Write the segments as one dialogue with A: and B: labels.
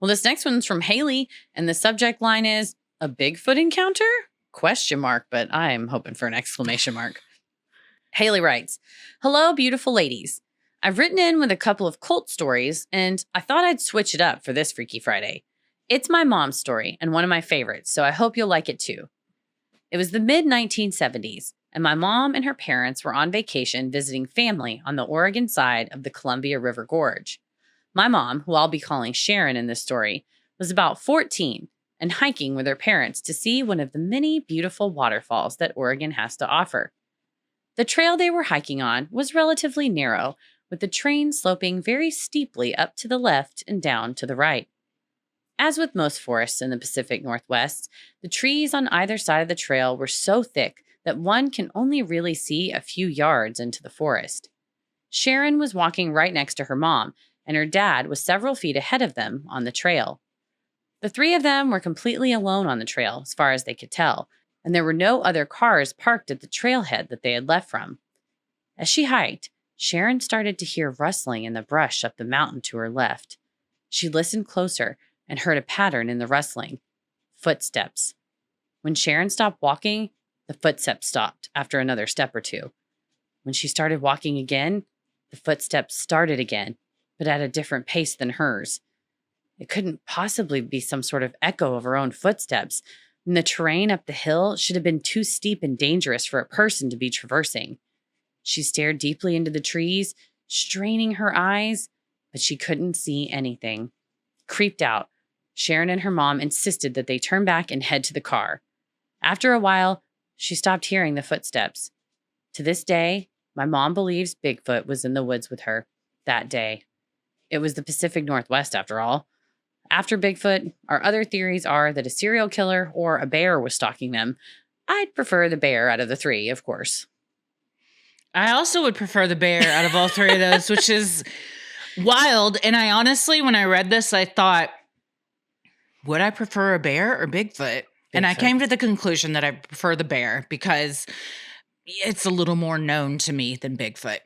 A: Well, this next one's from Haley, and the subject line is a Bigfoot encounter? Question mark, but I'm hoping for an exclamation mark. Haley writes, "Hello, beautiful ladies. I've written in with a couple of cult stories, and I thought I'd switch it up for this Freaky Friday. It's my mom's story and one of my favorites, so I hope you'll like it too. It was the mid-1970s, and my mom and her parents were on vacation visiting family on the Oregon side of the Columbia River Gorge. My mom, who I'll be calling Sharon in this story, was about 14 and hiking with her parents to see one of the many beautiful waterfalls that Oregon has to offer. The trail they were hiking on was relatively narrow, with the terrain sloping very steeply up to the left and down to the right. As with most forests in the Pacific Northwest, the trees on either side of the trail were so thick that one can only really see a few yards into the forest. Sharon was walking right next to her mom, and her dad was several feet ahead of them on the trail. The three of them were completely alone on the trail, as far as they could tell, and there were no other cars parked at the trailhead that they had left from. As she hiked, Sharon started to hear rustling in the brush up the mountain to her left. She listened closer and heard a pattern in the rustling. Footsteps. When Sharon stopped walking, the footsteps stopped after another step or two. When she started walking again, the footsteps started again, but at a different pace than hers. It couldn't possibly be some sort of echo of her own footsteps, and the terrain up the hill should have been too steep and dangerous for a person to be traversing. She stared deeply into the trees, straining her eyes, but she couldn't see anything. Creeped out, Sharon and her mom insisted that they turn back and head to the car. After a while, she stopped hearing the footsteps. To this day, my mom believes Bigfoot was in the woods with her that day. It was the Pacific Northwest, after all. After Bigfoot, our other theories are that a serial killer or a bear was stalking them. I'd prefer the bear out of the three, of course."
B: I also would prefer the bear out of all three of those, which is wild. And I honestly, when I read this, I thought, would I prefer a bear or Bigfoot? And I came to the conclusion that I prefer the bear because it's a little more known to me than Bigfoot.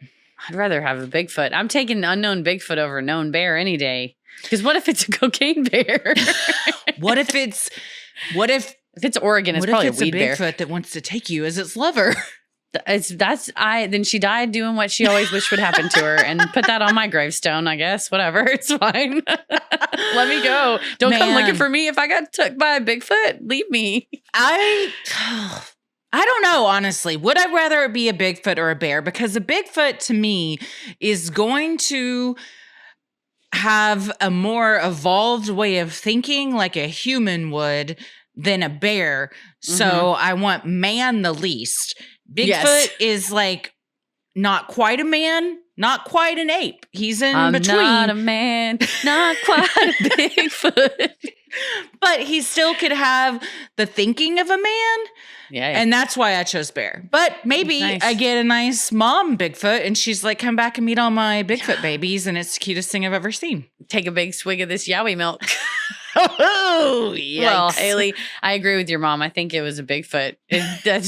A: I'd rather have a Bigfoot. I'm taking unknown Bigfoot over known bear any day. Because what if it's a cocaine bear?
B: If
A: it's Oregon, it's probably a weed bear.
B: Bigfoot that wants to take you as its lover.
A: Then she died doing what she always wished would happen to her, and put that on my gravestone, I guess. Whatever, it's fine. Let me go. Don't come looking for me if I got took by a Bigfoot. Leave me.
B: I don't know, honestly. Would I rather it be a Bigfoot or a bear? Because a Bigfoot to me is going to have a more evolved way of thinking like a human would than a bear. Mm-hmm. So I want man the least. Bigfoot is like not quite a man, not quite an ape. He's in between.
A: Not a man, not quite a Bigfoot.
B: But he still could have the thinking of a man. Yeah. And that's why I chose bear. But maybe I get a nice mom Bigfoot and she's like, come back and meet all my Bigfoot babies. And it's the cutest thing I've ever seen.
A: Take a big swig of this Yowie milk.
B: Oh, yikes.
A: Well, Haley, I agree with your mom. I think it was a Bigfoot. It had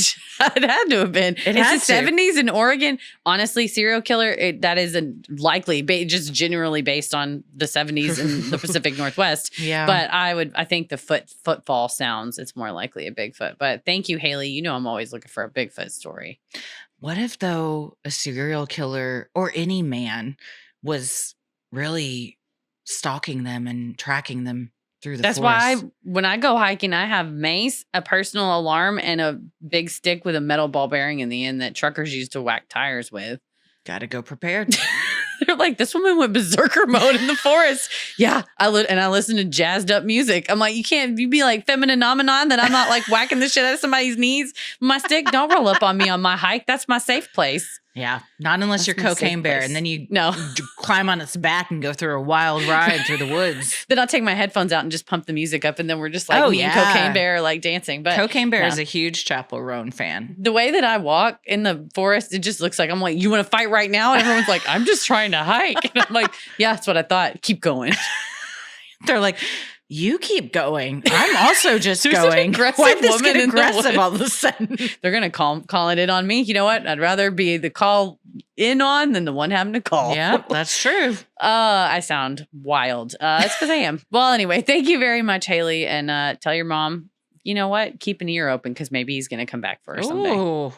A: to have been. It's the 70s in Oregon. Honestly, serial killer, that is likely just generally based on the 70s in the Pacific Northwest.
B: Yeah.
A: But I think the footfall sounds, it's more likely a Bigfoot. But thank you, Haley. You know I'm always looking for a Bigfoot story.
B: What if, though, a serial killer or any man was really stalking them and tracking them through the
A: forest? That's why when I go hiking, I have mace, a personal alarm, and a big stick with a metal ball bearing in the end that truckers use to whack tires with.
B: Gotta go prepared.
A: They're like, this woman went berserker mode in the forest. Yeah, I listen to jazzed up music. I'm like, you be like feminine nomenon that I'm not like whacking the shit out of somebody's knees with my stick. Don't roll up on me on my hike. That's my safe place.
B: Yeah, not unless you're Cocaine Bear, and then you climb on its back and go through a wild ride through the woods.
A: Then I'll take my headphones out and just pump the music up, and then we're just like me and Cocaine Bear like dancing. But
B: Cocaine Bear is a huge Chappell Roan fan.
A: The way that I walk in the forest, it just looks like I'm like, you want to fight right now? And everyone's like, I'm just trying to hike. And I'm like, yeah, that's what I thought. Keep going.
B: They're like, You keep going. I'm also just
A: There's an
B: going.
A: aggressive
B: Why'd this
A: woman
B: get
A: in the
B: aggressive
A: woods.
B: all of a sudden?
A: They're going to call it in on me. You know what? I'd rather be the call in on than the one having to call.
B: Yeah, that's true.
A: I sound wild. It's because I am. Well, anyway, thank you very much, Haley. And tell your mom, you know what? Keep an ear open because maybe he's going to come back for her someday.
B: Ooh.